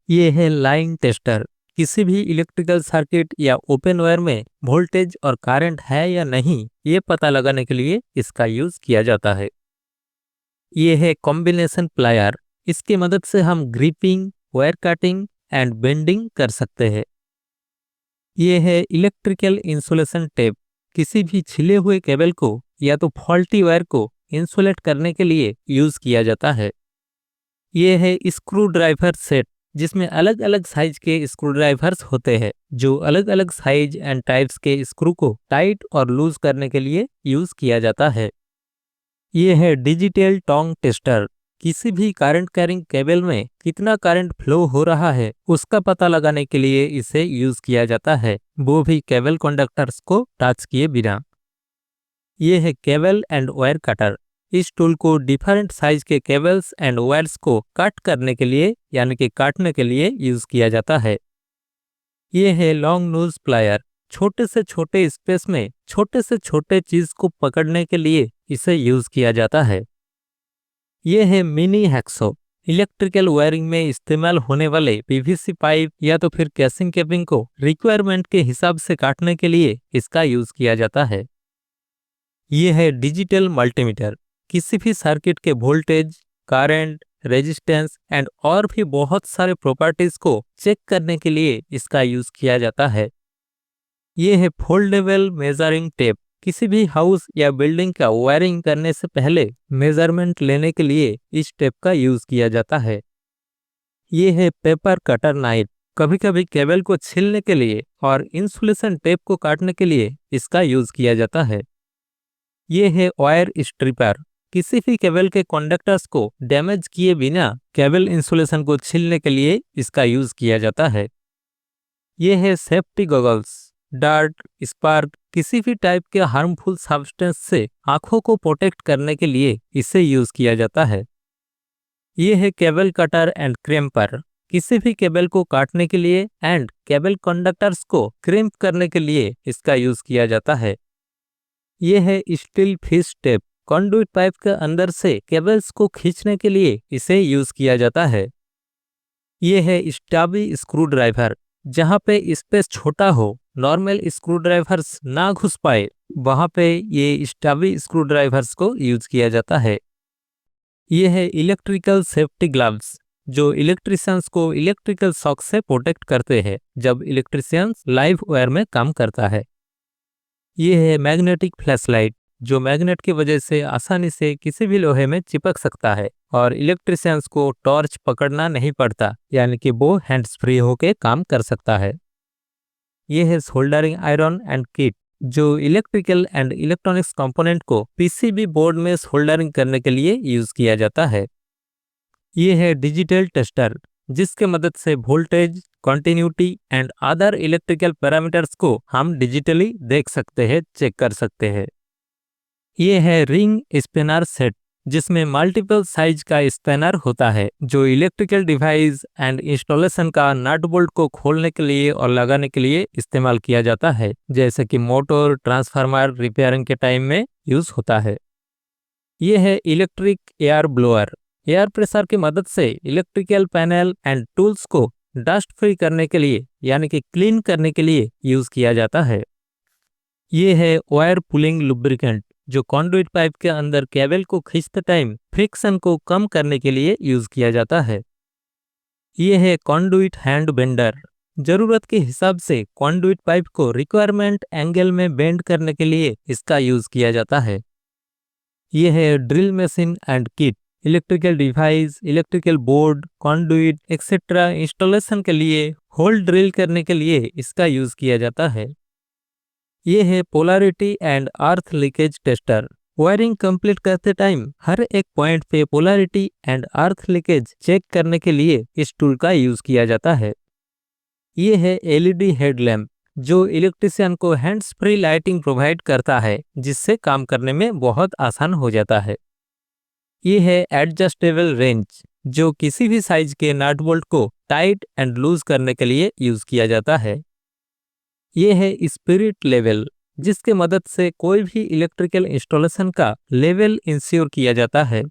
ये है line tester. किसी भी इलेक्ट्रिकल सर्किट या ओपन वायर में वोल्टेज और करंट है या नहीं, ये पता लगाने के लिए इसका यूज किया जाता है। ये है कॉम्बिनेशन प्लायर। इसकी मदद से हम gripping, wire cutting and bending कर सकते हैं। ये है इलेक्ट्रिकल इंसुलेशन टेप। किसी भी छिले हुए केबल को या तो फॉल्टी वायर को इंसुलेट करने के लिए यूज किया जाता है। ये है स्क्रू ड्राइवर सेट, जिसमें अलग अलग साइज के स्क्रू ड्राइवर्स होते हैं जो अलग अलग साइज एंड टाइप्स के स्क्रू को टाइट और लूज करने के लिए यूज किया जाता है। ये है डिजिटल टोंग टेस्टर। किसी भी करंट कैरिंग केबल में कितना करंट फ्लो हो रहा है उसका पता लगाने के लिए इसे यूज किया जाता है, वो भी केबल कंडक्टर्स को टच किए बिना। ये है केबल एंड वायर कटर। इस टूल को डिफरेंट साइज के केबल्स एंड वायर्स को कट करने के लिए यानी कि काटने के लिए यूज किया जाता है। ये है लॉन्ग नोज प्लायर। छोटे से छोटे स्पेस में छोटे से छोटे चीज को पकड़ने के लिए इसे यूज किया जाता है। ये है मिनी हैक्सो। इलेक्ट्रिकल वायरिंग में इस्तेमाल होने वाले पीवीसी पाइप या तो फिर कैसिंग केबिंग को रिक्वायरमेंट के हिसाब से काटने के लिए इसका यूज किया जाता है। ये है डिजिटल मल्टीमीटर। किसी भी सर्किट के वोल्टेज, करंट, रेजिस्टेंस एंड और भी बहुत सारे प्रॉपर्टीज को चेक करने के लिए इसका यूज किया जाता है। ये है फोल्डेबल मेजरिंग टेप। किसी भी हाउस या बिल्डिंग का वायरिंग करने से पहले मेजरमेंट लेने के लिए इस टेप का यूज किया जाता है। ये है पेपर कटर नाइफ। कभी कभी केबल को छीलने के लिए और इंसुलेशन टेप को काटने के लिए इसका यूज किया जाता है। ये है वायर स्ट्रिपर। किसी भी केबल के कंडक्टर्स को डैमेज किए बिना केबल इंसुलेशन को छीलने के लिए इसका यूज किया जाता है। ये है सेफ्टी गॉगल्स। डार्ट, स्पार्क, किसी भी टाइप के हार्मफुल सब्सटेंस से आंखों को प्रोटेक्ट करने के लिए इसे यूज किया जाता है। ये है केबल कटर एंड क्रेम्पर। किसी भी केबल को काटने के लिए एंड केबल कंडक्टर्स को क्रिम्प करने के लिए इसका यूज किया जाता है। ये है steel fish tape. Conduit pipe के अंदर से केबल्स को खींचने के लिए इसे यूज किया जाता है। ये है स्टबी स्क्रू ड्राइवर। जहाँ पे स्पेस छोटा हो, नॉर्मल स्क्रू ड्राइवर्स ना घुस पाए, वहाँ पे ये स्टबी स्क्रू ड्राइवर्स को यूज किया जाता है। ये है इलेक्ट्रिकल सेफ्टी ग्लव्स, जो इलेक्ट्रिशियंस को इलेक्ट्रिकल शॉक से प्रोटेक्ट करते हैं जब इलेक्ट्रिशियंस लाइव वायर में काम करता है। ये है मैग्नेटिक फ्लैशलाइट, जो मैग्नेट की वजह से आसानी से किसी भी लोहे में चिपक सकता है और इलेक्ट्रिशियंस को टॉर्च पकड़ना नहीं पड़ता, यानी कि वो हैंड्स फ्री होकर काम कर सकता है। ये है सोल्डरिंग आयरन एंड किट, जो इलेक्ट्रिकल एंड इलेक्ट्रॉनिक्स कंपोनेंट को पीसीबी बोर्ड में सोल्डरिंग करने के लिए यूज किया जाता है। ये है डिजिटल टेस्टर, जिसके मदद से voltage, continuity and other electrical parameters को हम डिजिटली देख सकते हैं, चेक कर सकते हैं। ये है रिंग स्पिनर सेट, जिसमें मल्टीपल साइज का स्पिनर होता है जो इलेक्ट्रिकल डिवाइस एंड इंस्टॉलेशन का नट बोल्ट को खोलने के लिए और लगाने के लिए इस्तेमाल किया जाता है, जैसे कि मोटर, ट्रांसफार्मर रिपेयरिंग के टाइम में यूज होता है। ये है electric air blower. Air pressure की मदद से इलेक्ट्रिकल पैनल एंड टूल्स को डस्ट फ्री करने के लिए यानी कि क्लीन करने के लिए यूज किया जाता है। ये है वायर पुलिंग लुब्रिकेंट, जो कंडुइट पाइप के अंदर केबल को खींचते टाइम फ्रिक्शन को कम करने के लिए यूज किया जाता है। ये है कंडुइट हैंड बेंडर। जरूरत के हिसाब से कंडुइट पाइप को रिक्वायरमेंट एंगल में बेंड करने के लिए इसका यूज किया जाता है। ये है drill machine and kit. Electrical device, electrical board, conduit etcetera installation के लिए होल ड्रिल करने के लिए इसका यूज किया जाता है। ये है polarity and earth leakage tester. Wiring complete करते टाइम हर एक पॉइंट पे polarity and earth leakage check करने के लिए इस टूल का यूज किया जाता है। ये है एलईडी हेडलैम्प, जो इलेक्ट्रिशियन को हैंड्स फ्री लाइटिंग प्रोवाइड करता है, जिससे काम करने में बहुत आसान हो जाता है। ये है एडजस्टेबल रेंज, जो किसी भी साइज के नट बोल्ट को टाइट एंड लूज करने के लिए यूज किया जाता है। ये है स्पिरिट लेवल, जिसके मदद से कोई भी इलेक्ट्रिकल इंस्टॉलेशन का लेवल इंश्योर किया जाता है।